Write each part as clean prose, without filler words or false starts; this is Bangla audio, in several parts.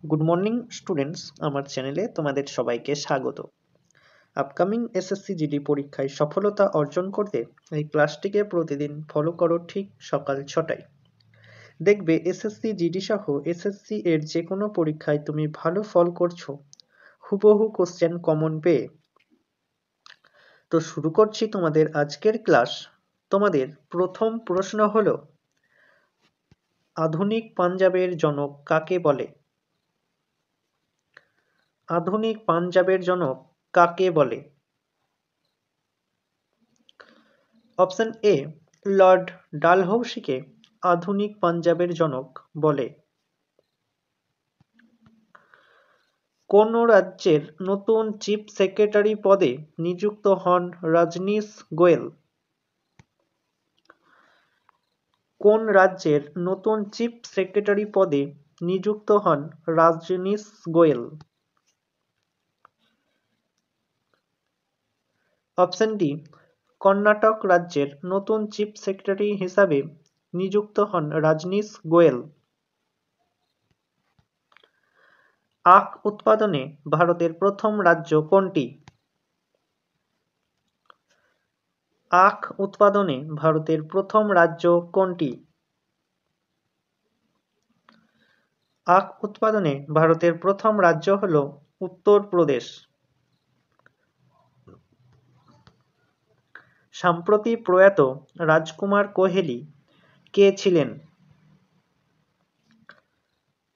গুড মর্নিং স্টুডেন্টস, আমার চ্যানেলে তোমাদের সবাইকে স্বাগত। আপকামিং এসএসসি জিডি পরীক্ষায় সফলতা অর্জন করতে এই ক্লাসটিকে প্রতিদিন ফলো করো ঠিক সকাল 6টায়। দেখবে এসএসসি জিডি সহ এসএসসি এর যে কোনো পরীক্ষায় তুমি ভালো ফল করছো হুবহু কোশ্চেন কমন পেয়ে। তো শুরু করছি তোমাদের আজকের ক্লাস। তোমাদের প্রথম প্রশ্ন হলো, আধুনিক পাঞ্জাবের জনক কাকে বলে? আধুনিক পাঞ্জাবের জনক কাকে বলে? অপশন এ, লর্ড ডালহৌসিকে আধুনিক পাঞ্জাবের জনক বলে। কোন রাজ্যের নতুন চিফ সেক্রেটারি পদে নিযুক্ত হন রজনীশ গোয়েল? কোন রাজ্যের নতুন চিফ সেক্রেটারি পদে নিযুক্ত হন রজনীশ গোয়েল? অপশন ডি, কর্ণাটক রাজ্যের নতুন চিফ সেক্রেটারি হিসাবে নিযুক্ত হন রজনীশ গোয়েল। আখ উৎপাদনে ভারতের প্রথম রাজ্য কোনটি? আখ উৎপাদনে ভারতের প্রথম রাজ্য কোনটি? আখ উৎপাদনে ভারতের প্রথম রাজ্য হল উত্তরপ্রদেশ। সম্প্রতি প্রয়াত রাজকুমার কোহেলি কে ছিলেন?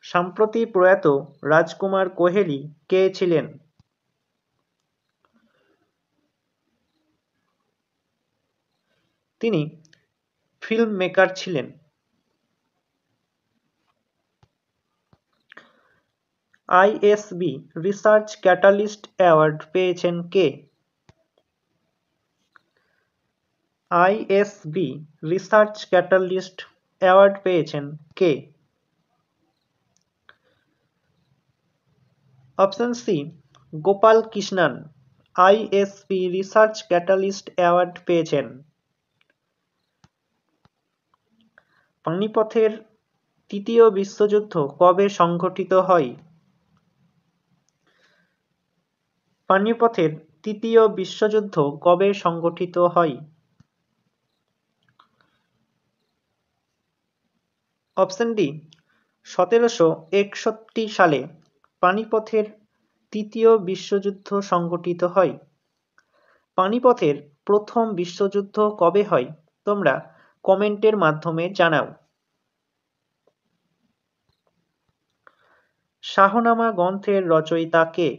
সম্প্রতি প্রয়াত রাজকুমার কোহেলি কে ছিলেন? তিনি ফিল্ম মেকার ছিলেন। আইএসবি রিসার্চ ক্যাটালিস্ট অ্যাওয়ার্ড পেয়েছেন কে? আইএসবি রিসার্চ ক্যাটালিস্ট অ্যাওয়ার্ড পেয়েছেন কে? Option C, Gopal Krishnan ISB research catalyst award পেয়েছেন। পানিপথের তৃতীয় বিশ্বযুদ্ধ কবে সংঘটিত হয়? পানিপথের তৃতীয় বিশ্বযুদ্ধ কবে সংঘটিত হয়? অপশন ডি, 1761 সালে পানিপথের তৃতীয় বিশ্বযুদ্ধ সংঘটিত হয়। পানিপথের প্রথম বিশ্বযুদ্ধ কবে হয় তোমরা কমেন্টের মাধ্যমে জানাও। শাহনামা গ্রন্থের রচয়িতা কে?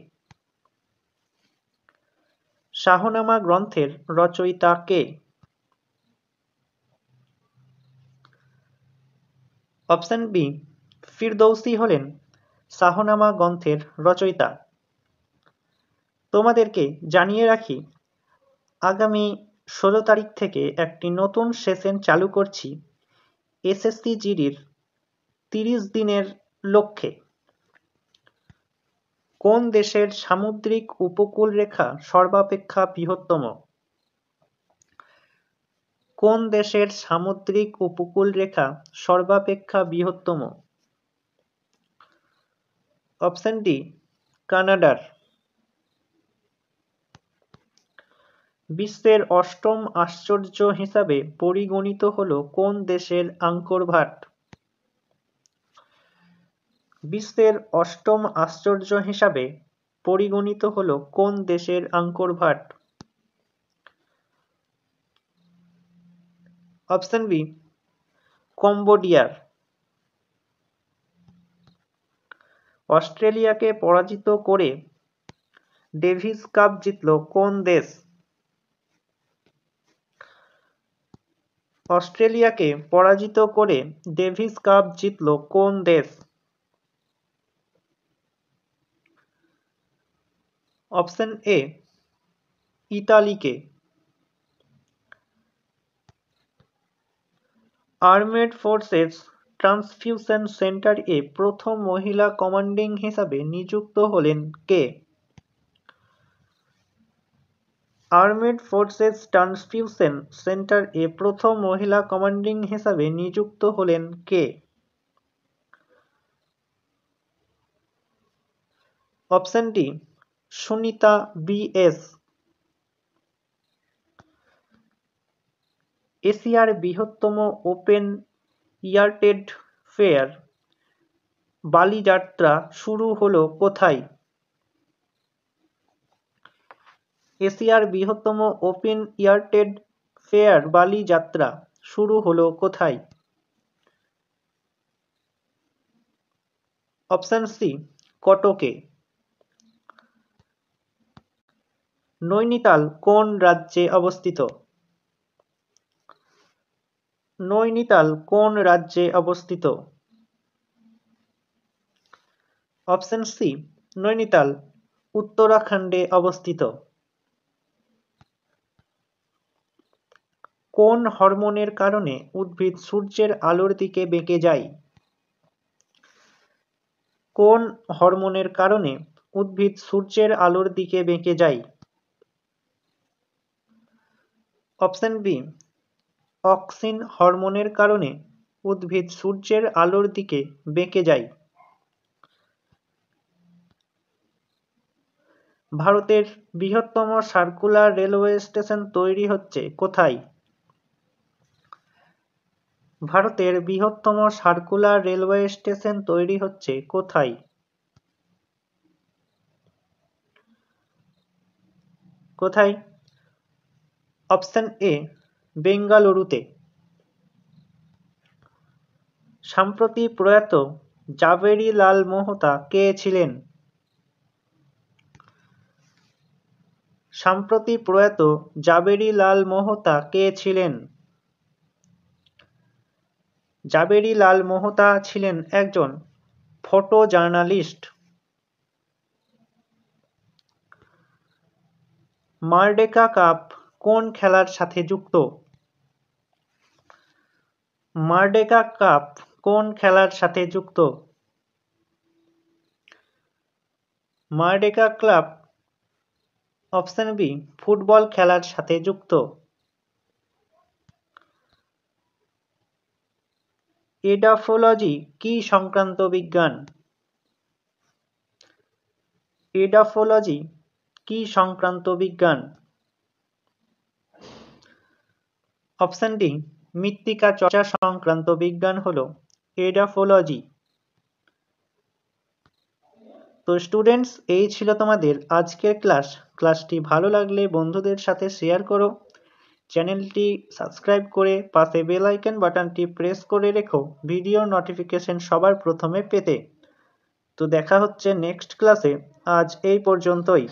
শাহনামা গ্রন্থের রচয়িতা কে? অপশন বি, ফিরদৌসী হলেন শাহনামা গ্রন্থের রচয়িতা। তোমাদেরকে জানিয়ে রাখি, আগামী 16 তারিখ থেকে একটি নতুন সেশন চালু করছি এসএসসি জিডির 30 দিনের লক্ষ্যে। কোন দেশের সামুদ্রিক উপকূল রেখা সর্বাপেক্ষা বৃহত্তম? কোন দেশের সামুদ্রিক উপকূল রেখা সর্বাপেক্ষা বৃহত্তম? অপশন ডি, কানাডার। বিশ্বের অষ্টম আশ্চর্য হিসাবে পরিগণিত হল কোন দেশের আঙ্কর ভাট? বিশ্বের অষ্টম আশ্চর্য হিসাবে পরিগণিত হল কোন দেশের আঙ্কর ভাট? অপশন বি, কম্বোডিয়ার। অস্ট্রেলিয়াকে পরাজিত করে ডেভিস কাপ জিতল কোন দেশ? অস্ট্রেলিয়াকে পরাজিত করে ডেভিস কাপ জিতল কোন দেশ? অপশন এ, ইতালিকে। আর্মেড ফোর্সেস ট্রান্সফিউশন সেন্টার এ প্রথম মহিলা কমান্ডিং হিসাবে নিযুক্ত হলেন কে? আর্মেড ফোর্সেস ট্রান্সফিউশন সেন্টার এ প্রথম মহিলা কমান্ডিং হিসাবে নিযুক্ত হলেন কে? Option D Sunita BS. এশিয়ার বৃহত্তম open air trade fair Bali Jatra শুরু হলো কোথায়? এশিয়ার বৃহত্তম open air trade fair Bali Jatra শুরু হলো কোথায়? Option C কটকে। নৈনিতাল কোন রাজ্যে অবস্থিত? নৈনিতাল কোন রাজ্যে অবস্থিত? অপশন সি নৈনিতাল উত্তরাখণ্ডে অবস্থিত। কোন হরমোনের কারণে উদ্ভিদ সূর্যের আলোর দিকে বেঁকে যায়? কোন হরমোনের কারণে উদ্ভিদ সূর্যের আলোর দিকে বেঁকে যায়? অপশন বি অক্সিন হরমোনের কারণে উদ্ভিদ সূর্যের আলোর দিকে বেঁকে যায়। ভারতের বৃহত্তম সার্কুলার রেলওয়ে স্টেশন তৈরি হচ্ছে কোথায়? ভারতের বৃহত্তম সার্কুলার রেলওয়ে স্টেশন তৈরি হচ্ছে কোথায়? কোথায়? অপশন এ বেঙ্গালুরুতে। সম্প্রতি প্রয়াত জাবেরি লাল মোহতা কে ছিলেন? সম্প্রতি প্রয়াত জাবেরি লাল মোহতা কে ছিলেন? জাবেরি লাল মোহতা ছিলেন একজন ফটো জার্নালিস্ট। মারডেকা কাপ কোন খেলার সাথে যুক্ত? মারডেকা কাপ কোন খেলার সাথে যুক্ত? Merdeka club option B football খেলার সাথে যুক্ত। এডাফোলজি কি সংক্রান্ত বিজ্ঞান? এডাফোলজি কি সংক্রান্ত বিজ্ঞান? অপশন ডি মৃত্তিকা চর্চা সংক্রান্ত বিজ্ঞান হলো এডাফোলজি। তো স্টুডেন্টস, এই ছিল তোমাদের আজকের ক্লাসটি ভালো লাগলে বন্ধুদের সাথে শেয়ার করো, চ্যানেলটি সাবস্ক্রাইব করে পাশে বেল আইকন বাটনটি প্রেস করে রেখো ভিডিও নোটিফিকেশন সবার প্রথমে পেতে। তো দেখা হচ্ছে নেক্সট ক্লাসে, আজ এই পর্যন্তই।